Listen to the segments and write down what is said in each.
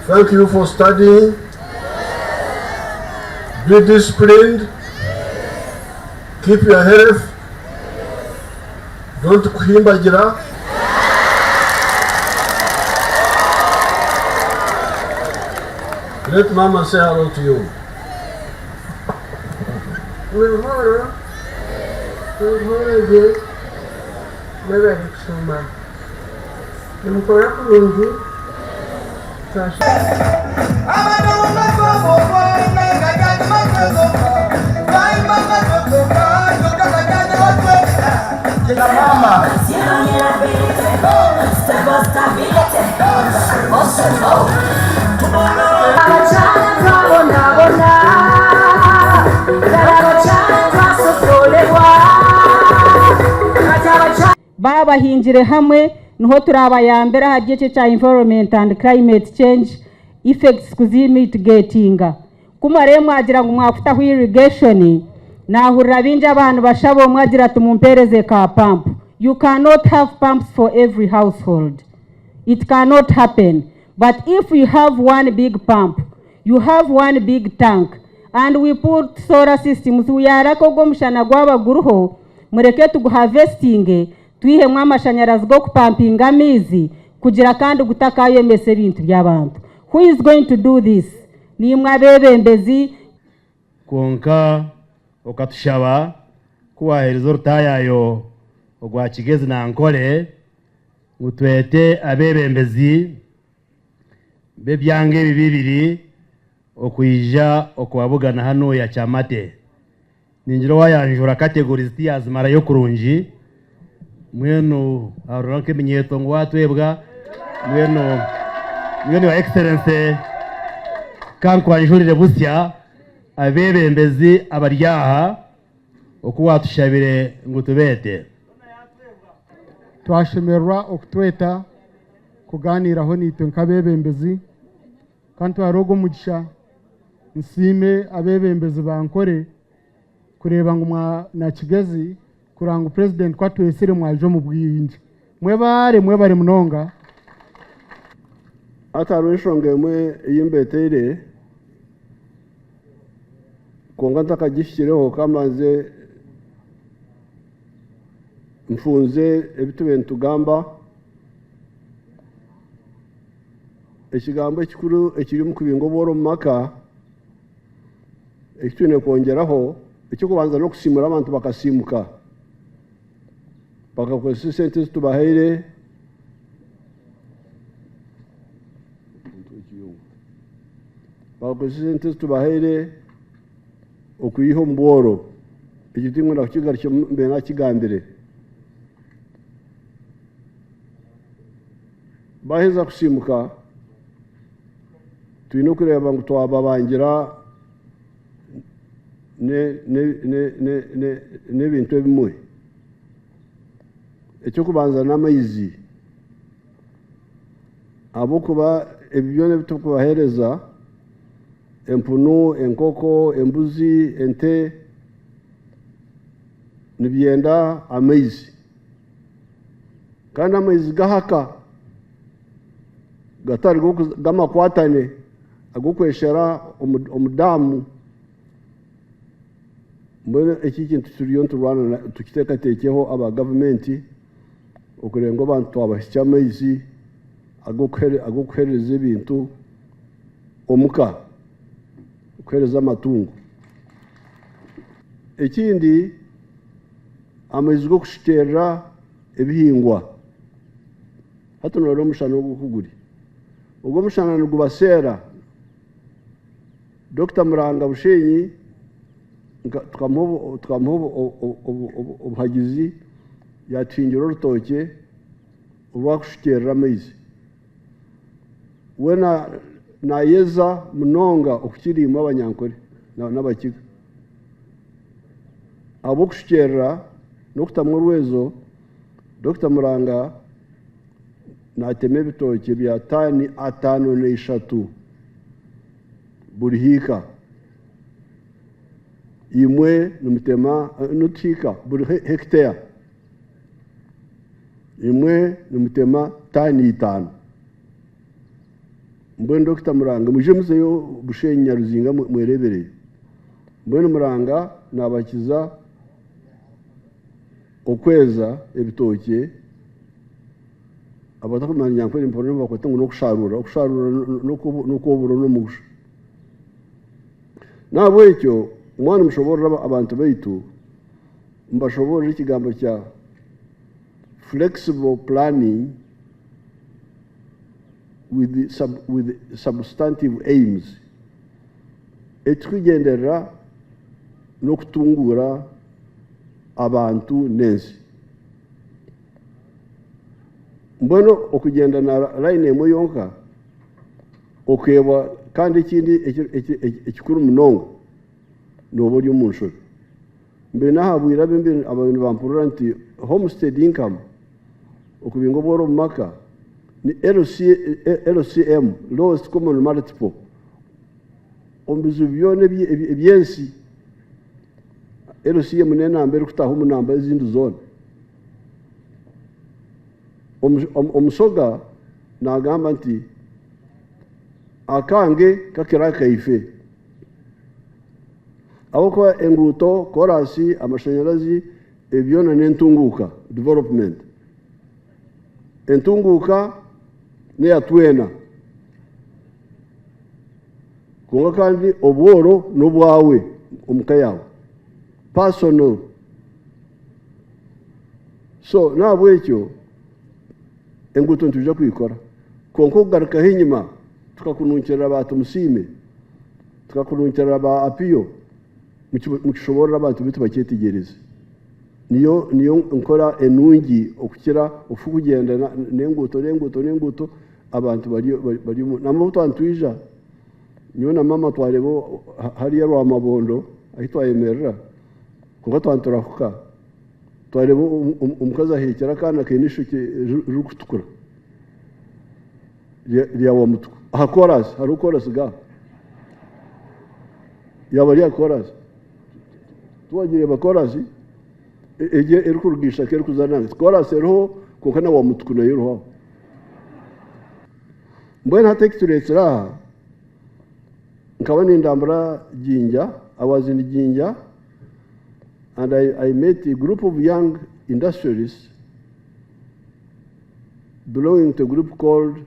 Thank you for studying. Be disciplined. Keep your health. Don't kuhimbagira. Let Mama say hello to you. Baba hinjire hamwe niho turabayambera hagiye cha environment and climate change effects kuzimitigatinga kumare mwagira ngo mwafutaho irrigation nahurira binja abantu bashabo mwagira tumumpereze ka pump. You cannot have pumps for every household. It cannot happen. But if you have one big pump, you have one big tank, and we put solar systems, we are mushana gwaba guruho mureke tuguharvesting tuihe mwa amashanyarazi go kupampinga amizi kugira kandi gutakayo mese bintu by'abantu. Who is going to do this? Ni mwabebembezi konka okatushaba kuwahereza rutayayo ogwa kigezi na nkole mutwete abebembezi bebyange bibiri okuyija okwabugana hano ya chamate ninjiro wayanjura categories tiyazimara yo kurungi mweno aruranke minyeto ngo watwebwa mweno wa excellence kankwanjurire busya abebembezi abaryaha okuwatushabire ngo tubete twashemerwa okutweta kuganiraho nitwe nk'abebembezi kandi twarogo mugisha nsime abebembezi bankore kureba ngo na kigezi kuranga president kwatwesere mwaje mu bwiyinje mwebare munonga atarwishonge mwe yimbetere konga ntakagishyireho kamaze mfunze ebitubentu Agamba ekigambo ekikuru ekiri mu kubingo boro maka ekitune kongeraho icyo kubanza no kusimura abantu bakasimuka bakakoze sente tubahere bakakoze sente tubahere okuyiho mboro igitingo na kigaricyo mbe na kigambire baheza kusimuka twino kureba ngo twababangira ne bintu bimwe icyo kubanza n'amayizi abo kuba ebyone bitukubahereza empunu enkoko embuzi ente nibyenda amayizi kandi amayizi gahaka gatari gamakwatane agukweshera umudamu mbona iki kintu turiyo turwana tukitekatekeho aba government ukurengo abantu abashya amayizi agukhereza ibintu omuka ukhereza amatungo ikindi amayizi go kushitera ebihingwa hatu no mushano gukuguri ubwo mushana n'ugubasera Dr. Muranga Bushenyi tukamuho ubuhagizi yatingira rutoke urwakushikera amayizi we na yeza munonga ukirimo abanyankore n'abakiga abo kushikera no kutamwe rwezo Dr. Muranga nateme bitoke bya tani 5 buri hika imwe numutema nutika buri hectare imwe nimutema tani 5 mbwene Dr. Muranga muje muzeyo Bushenyi Ruzinga mwerebereye mbwene Muranga nabakiza okweza ebitoke abatakumanya nyankore imporo bakwata ngo no kusharura no kubura no mugusha nabo ekyo umwana mushobora abantu baitu mbashobora ikigambo cya flexible planning with substantive aims etwigendera no kutungura abantu nezi mbona okugenda na line emwe yonka okeba kandi ikindi ekikuru munongo nobo lyo munshoro mbe nahabwira bembe abantu bampurura nti homestead income okubingo boro maka ni LCM lowest common multiple ombizu byone ebyensi LCM nena mbere kutaho munamba ezindi zone omusoga nagamba nti akange kakira kaife aboko enguto korasi amashanyarazi ebyona n'entunguka development entunguka ne yatwena kunga kandi obworo n'obwawe omukayawe personal so nabwo ekyo enguto ntuje kwikora konko garuka hinyuma tukakununkira abantu musime tukakununkira ba apiyo mukishobora abantu bitu bakyetegereza niyo nkora enungi okukira ofu kugenda n'enguto abantu bari namwe twantwija niyo na mama twarebo hariya rwa mabondo ahitwayemerera konko twanturakuka twarebo umukazi ahekera kana kenishuke rukutukura lya wa mutu hakoras harukoras ga yabari hakoras tuwagire bakorasi eje erukurugisha kere kuzana koras eroho kokana wa mutu kuna yero mbona hatekituretsa nkabani ndambara jinja awazini jinja. And I met a group of young industrialists belonging to a group called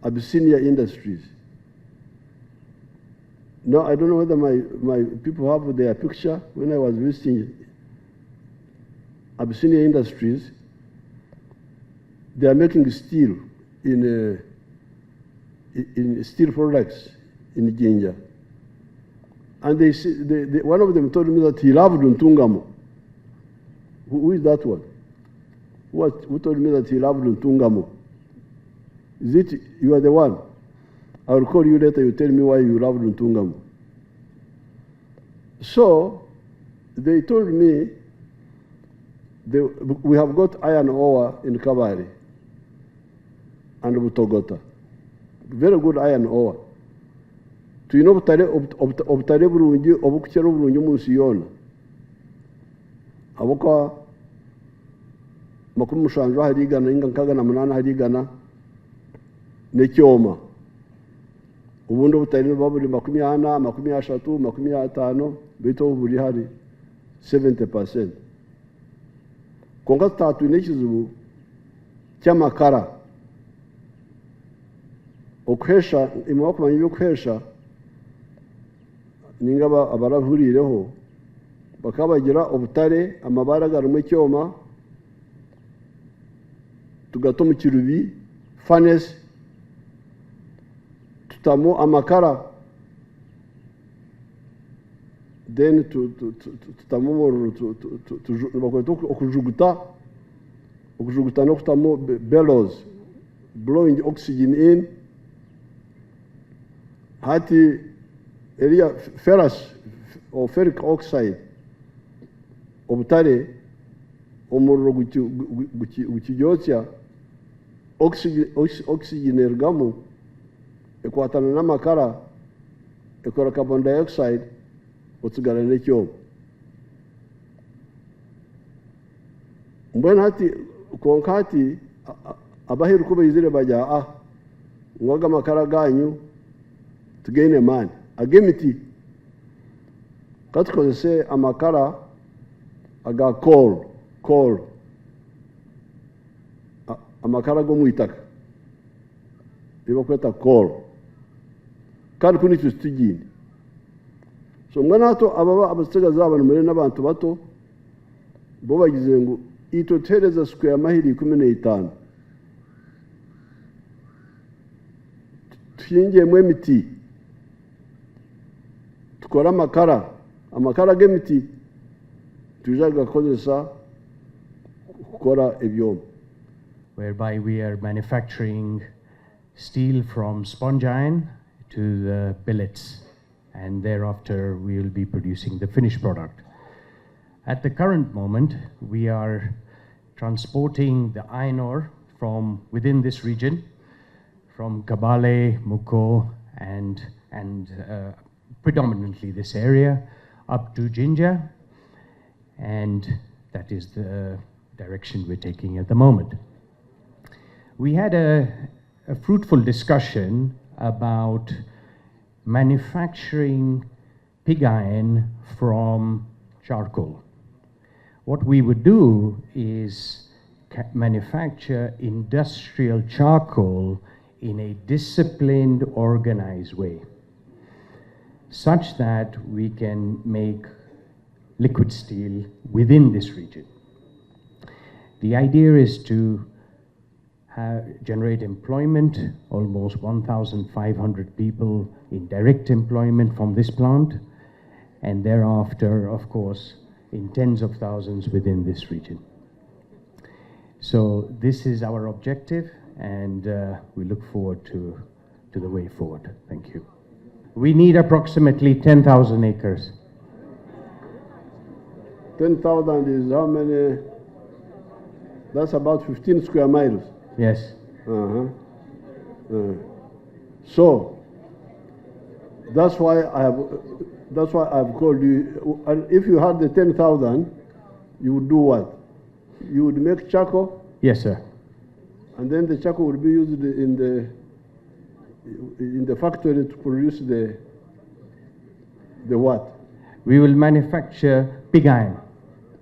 Abyssinia Industries. Now, I don't know whether my people have their picture. When I was visiting Abyssinia Industries, they are making steel in steel products in Jinja. And one of them told me that he loved Ntungamo. Who is that one? Who told me that he loved Ntungamo? Is it you are the one? I will call you later, you tell me why you loved Ntungamo. So they told me we have got iron ore in Kabari and Butogota. Very good iron ore. Tuyino obutare burungi obukukera burungi munsi yona aboka 70 harigana inga 68 harigana nekyoma ubundi obutare baburi 40 30 50 bito buri hari 70%. Konga tatu nekizibu kyamakara okuhesha imwakumanya byokuhesha ningaba abaravurireho bakabagira obutare amabara garumwe cyoma tugatomu kirubi furnace tutamo amakara then tutamo okujuguta no kutamo bellows blowing oxygen in hati area ferrous or ferric oxide obutare omurro gukijotya oxygen ergamu ekwatana n'amakara ekora carbon dioxide otugara n'ekyomo mbona hati konkati abahiru kuba izire bajya mwaga amakara ganyu tugaine mani agemiti katukozese amakara aga coal amakara go muitaka iba kweta coal kandi kuni tustijini so mwana hato ababa abasitega zaba numere n'abantu bato bo bagize ngo itotereza square mahiri 15 tuyingiye mu emiti tukora amakara gemiti tujaga kozesa gukora ebyoma, whereby we are manufacturing steel from sponge iron to the billets, and thereafter we will be producing the finished product. At the current moment, we are transporting the iron ore from within this region, from Kabale, Muko, and predominantly this area, up to Jinja, and that is the direction we're taking at the moment. We had a fruitful discussion about manufacturing pig iron from charcoal. What we would do is manufacture industrial charcoal in a disciplined, organized way, such that we can make liquid steel within this region. The idea is to generate employment, almost 1,500 people in direct employment from this plant, and thereafter, of course, in tens of thousands within this region. So this is our objective, and we look forward to the way forward. Thank you. We need approximately 10,000 acres. 10,000 is how many? That's about 15 square miles. Yes. So that's why I've called you. And if you had the 10,000, you would do what? You would make charcoal? Yes, sir. And then the charcoal would be used in the factory to produce the what? We will manufacture pig iron.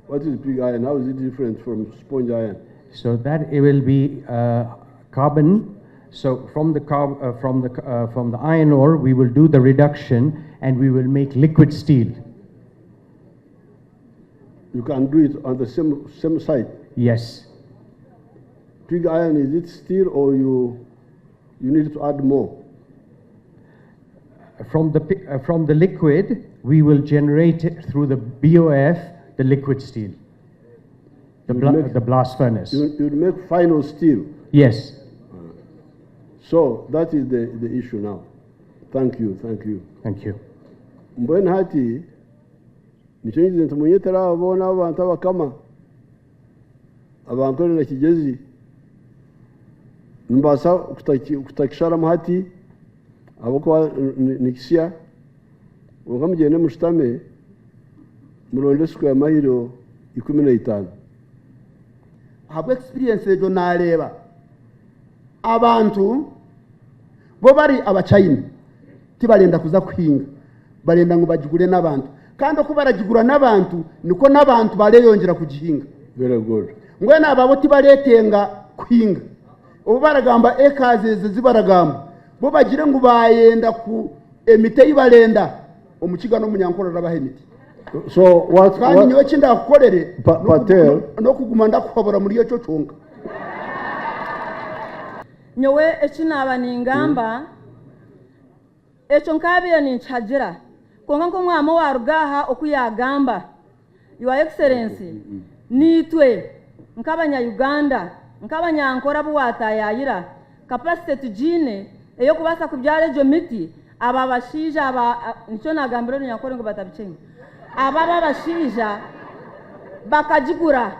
What is pig iron? How is it different from sponge iron? So that it will be carbon. So from the iron ore, we will do the reduction, and we will make liquid steel. You can do it on the same site. Yes. Pig iron, is it steel, or you need to add more? From the liquid, we will generate it through the BOF, the liquid steel, the blast furnace. You make final steel. Yes. So that is the issue now. Thank you. Thank you. Mbwen hati nichengize ntumunyetera abona abantu abakama abantu na kigezi mbasa kutakishara muhati aboko nikisia ukamugene mushitame muronde square mahiro 15 habwe experience ejo nareba abantu bo bari abachayina tibalenda kuza kuhinga balenda ngo bagigure n'abantu kandi ko baragigura n'abantu niko n'abantu bareyongera kugihinga. Very good. Ngwena ababo tibaletenga kuhinga ubu baragamba ekaze zibaragamba bo bagire ngo bayenda ku emite yibalenda omukiga no munyankoro rabahemiti. So what kandi nyo kinda kukorere Patel no kuguma ndakubabura muri yo cyoconga nyowe ekinaba ningamba ekyo nkabire ninchagira konga nko mwamo warugaha okuyagamba Your Excellency nitwe nkabanya Uganda nkabanyankora buwatayayira capacity tujine eyo kubasa kubyara ejo miti aba bashija nicyo nagambiro nyankore ngo batabicenga aba bashija bakajigura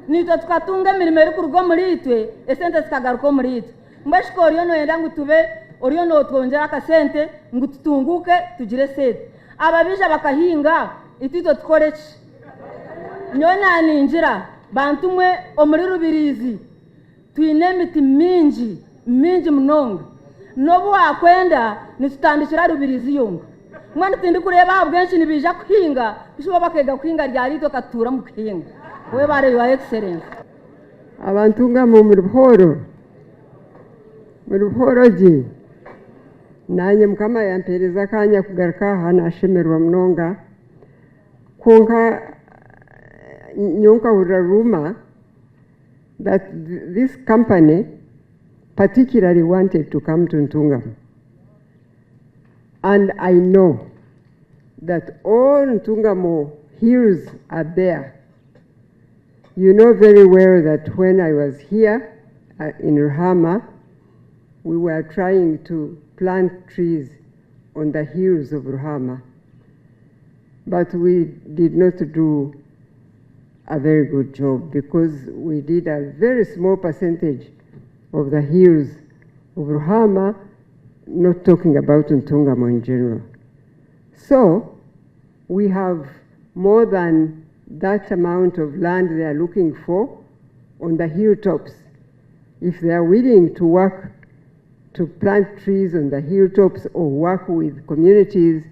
nito tukatunga mirimo iri kurugo muri itwe esente zikagaruka muri itwe mbashiko oriyo no yenda ngutube oriyo no twongera akasente ngututunguke tugire sete ababija bakahinga itito tukoreki nyona ninjira bantu mwe omuri Rubirizi twine emiti mingi munonga nobu wakwenda nitutandikira Rubirizi yonka mwana tindi kureba abwenshi nibija kuhinga bishoba bakega kuhinga ryari to katura mu kuhinga we bare your excellence abantu nga mu ruhoro ji nanye mukama yampereza kanya kugaruka aha nashemerwa munonga konka nyonka uraruma that this company particularly wanted to come to Ntungamo. And I know that all Ntungamo hills are there. You know very well that when I was here in Ruhama, we were trying to plant trees on the hills of Ruhama. But we did not do a very good job because we did a very small percentage of the hills of Ruhama, not talking about Ntungamo in general. So we have more than that amount of land they are looking for on the hilltops. If they are willing to work to plant trees on the hilltops or work with communities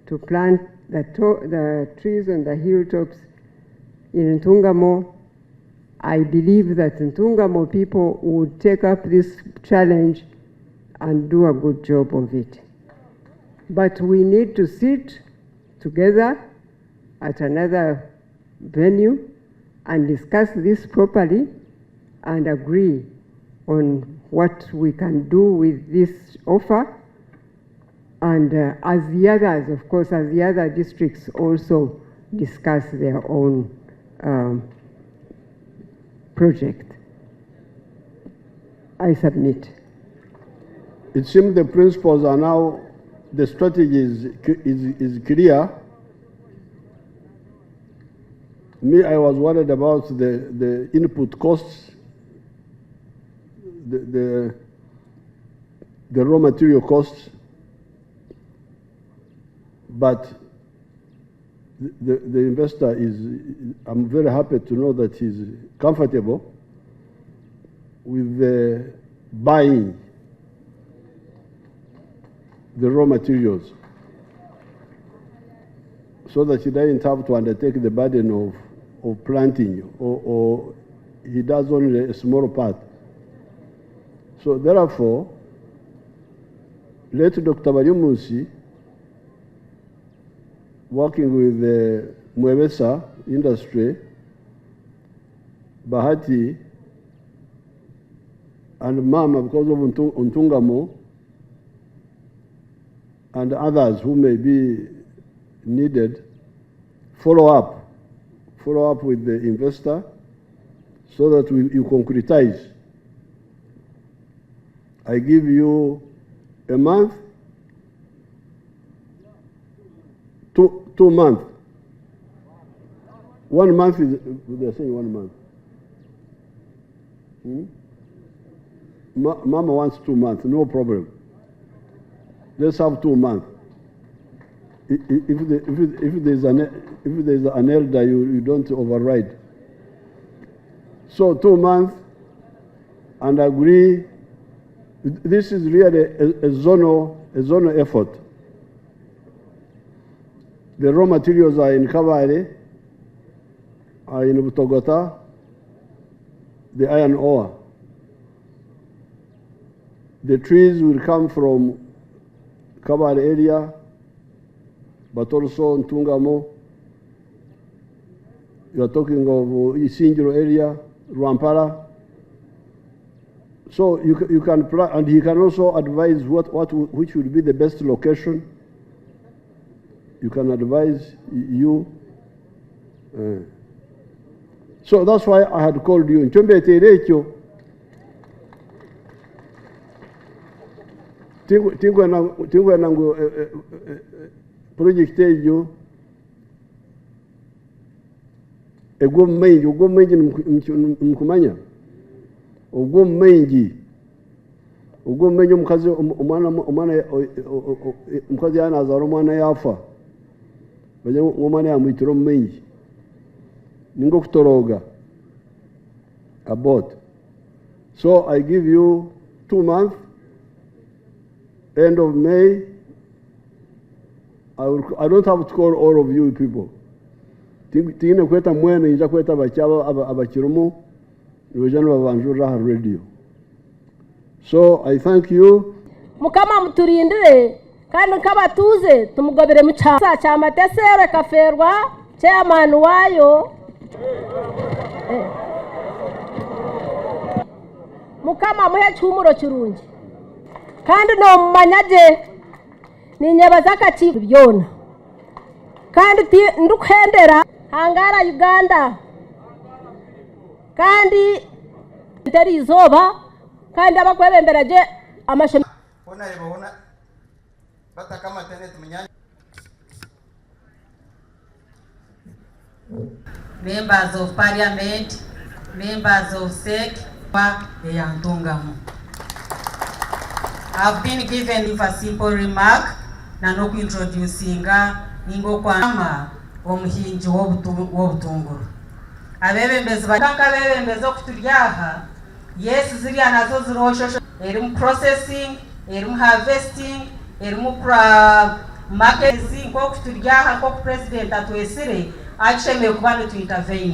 to plant the trees on the hilltops in Ntungamo, I believe that Ntungamo people would take up this challenge and do a good job of it. But we need to sit together at another venue and discuss this properly and agree on what we can do with this offer. And as the others, of course, as the other districts also discuss their own project. I submit. It seems the principles are now, the strategy is clear. Me, I was worried about the input costs, the raw material costs, but the investor is, I'm very happy to know that he's comfortable with the buying the raw materials so that he doesn't have to undertake the burden of planting or he does only a small part. So therefore, let Dr. Barimusi, working with the Muevesa industry, Bahati, and Mama, because of Ntungamo, and others who may be needed, follow up with the investor so that you concretize. I give you a month, 2 months. 1 month is, they're saying 1 month. Mama wants 2 months, no problem. Let's have 2 months. If there's an elder, you don't override. So 2 months, and agree. This is really a zonal effort. The raw materials are in Kabale, are in Butogota, the iron ore. The trees will come from Kabale area, but also Ntungamo. You are talking of Isingiro area, Rwampara. So you can plan, and he can also advise which would be the best location. You can advise you. So that's why I had called you. Nchombe terekyo. Tingwa nangu project ejo. Ego menji mkumanya. Ogwo menji omukazi omukazi yanazara omwana yafa bajya omwana yamwitira omumenji ningo kutoroga I bought. So I give you 2 months, end of May. I don't have to call all of you people. Tingine kweta mwene inja kweta bachaba abachirumu niwejana babanjura ha radio. So I thank you. Mukama muturindire kandi nkabatuze tumugobere mu cyasa cya Matesere kaferwa chairman wayo. Mukama muhe cyumuro kirungi kandi no mumanyaje ni nyabaza kati byona kandi ndukhendera hangara Uganda kandi ntari izoba kandi abakwebemberaje amashami ona yebona batakama tenet munyanya. Members of Parliament, members of SEC, I've been given a simple remark na no introducing ningo kwama omuhinji w'obutunguru. Abebembezi bakanga abebembezi okutulyaha yes ziriya nazo ziroshosho erimu processing erimu harvesting erimu marketing ko kutulyaha ko president atwesire achemeye kuba no to intervene.